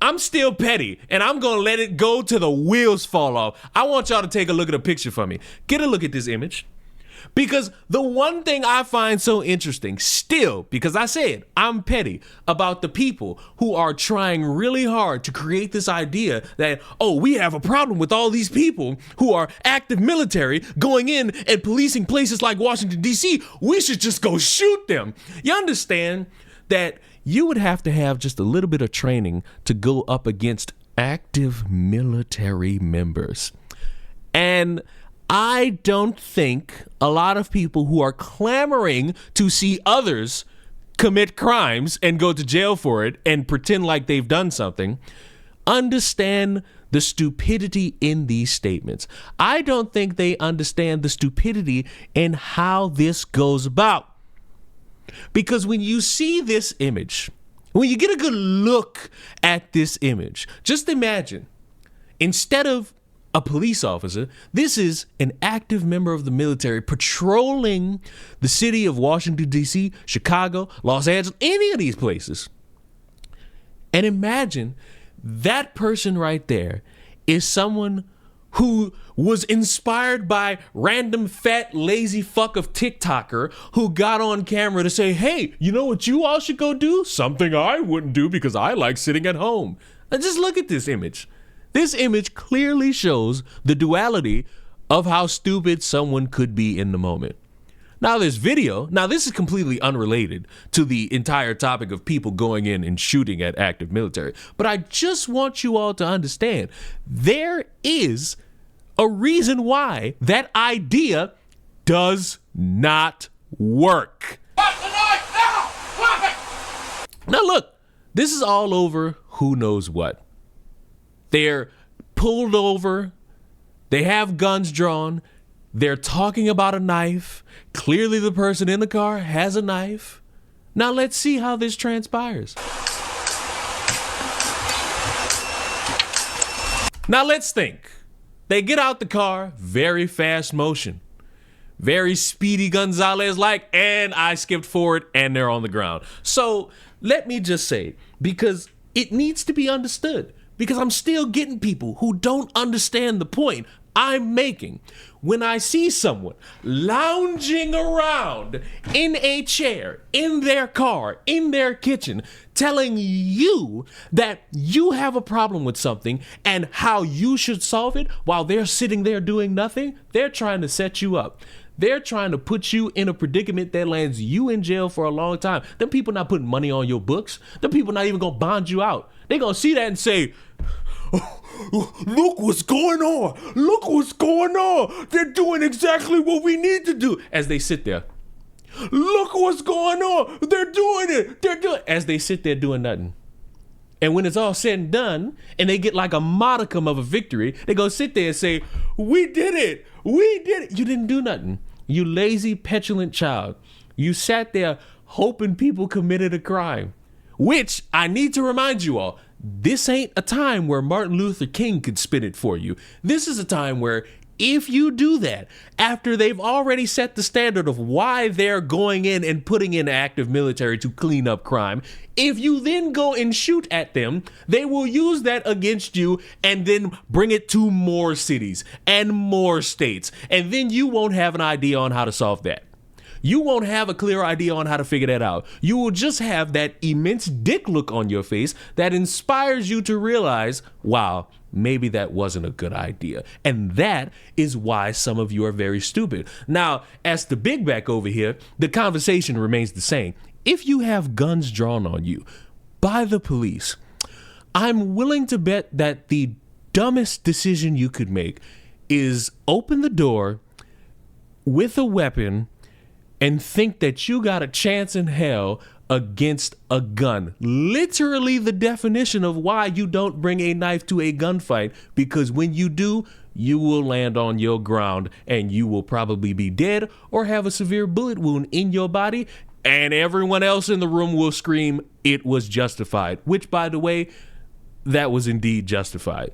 I'm still petty, and I'm gonna let it go till the wheels fall off. I want y'all to take a look at a picture for me. Get a look at this image. Because the one thing I find so interesting still, because I said I'm petty about the people who are trying really hard to create this idea that, oh, we have a problem with all these people who are active military going in and policing places like Washington, D.C. We should just go shoot them. You understand that you would have to have just a little bit of training to go up against active military members. And I don't think a lot of people who are clamoring to see others commit crimes and go to jail for it and pretend like they've done something understand the stupidity in these statements. I don't think they understand the stupidity in how this goes about. Because when you see this image, when you get a good look at this image, just imagine, instead of a police officer, this is an active member of the military patrolling the city of Washington, D.C., Chicago, Los Angeles, any of these places. And imagine that person right there is someone who was inspired by random fat lazy fuck of TikToker who got on camera to say, hey, you know what you all should go do? Something I wouldn't do because I like sitting at home. And just look at this image. This image clearly shows the duality of how stupid someone could be in the moment. Now there's video. Now this is completely unrelated to the entire topic of people going in and shooting at active military. But I just want you all to understand there is a reason why that idea does not work. Now look, this is all over who knows what. They're pulled over. They have guns drawn. They're talking about a knife. Clearly the person in the car has a knife. Now let's see how this transpires. Now let's think. They get out the car, very fast motion. Very Speedy Gonzalez like, and I skipped forward and they're on the ground. So let me just say, because it needs to be understood, because I'm still getting people who don't understand the point I'm making. When I see someone lounging around in a chair, in their car, in their kitchen, telling you that you have a problem with something and how you should solve it while they're sitting there doing nothing, they're trying to set you up. They're trying to put you in a predicament that lands you in jail for a long time. Them people not putting money on your books. Them people not even gonna bond you out. They gonna see that and say, look what's going on. Look what's going on. They're doing exactly what we need to do. As they sit there. Look what's going on. They're doing it. They're doing it. As they sit there doing nothing. And when it's all said and done, and they get like a modicum of a victory, they go sit there and say, we did it. We did it. You didn't do nothing. You lazy, petulant child. You sat there hoping people committed a crime. Which, I need to remind you all, this ain't a time where Martin Luther King could spin it for you. This is a time where if you do that, after they've already set the standard of why they're going in and putting in active military to clean up crime, if you then go and shoot at them, they will use that against you and then bring it to more cities and more states. And then you won't have an idea on how to solve that. You won't have a clear idea on how to figure that out. You will just have that immense dick look on your face that inspires you to realize, wow, maybe that wasn't a good idea. And that is why some of you are very stupid. Now, as the big back over here, the conversation remains the same. If you have guns drawn on you by the police, I'm willing to bet that the dumbest decision you could make is open the door with a weapon and think that you got a chance in hell against a gun. Literally the definition of why you don't bring a knife to a gunfight, because when you do, you will land on your ground and you will probably be dead or have a severe bullet wound in your body, and everyone else in the room will scream it was justified, which, by the way, that was indeed justified.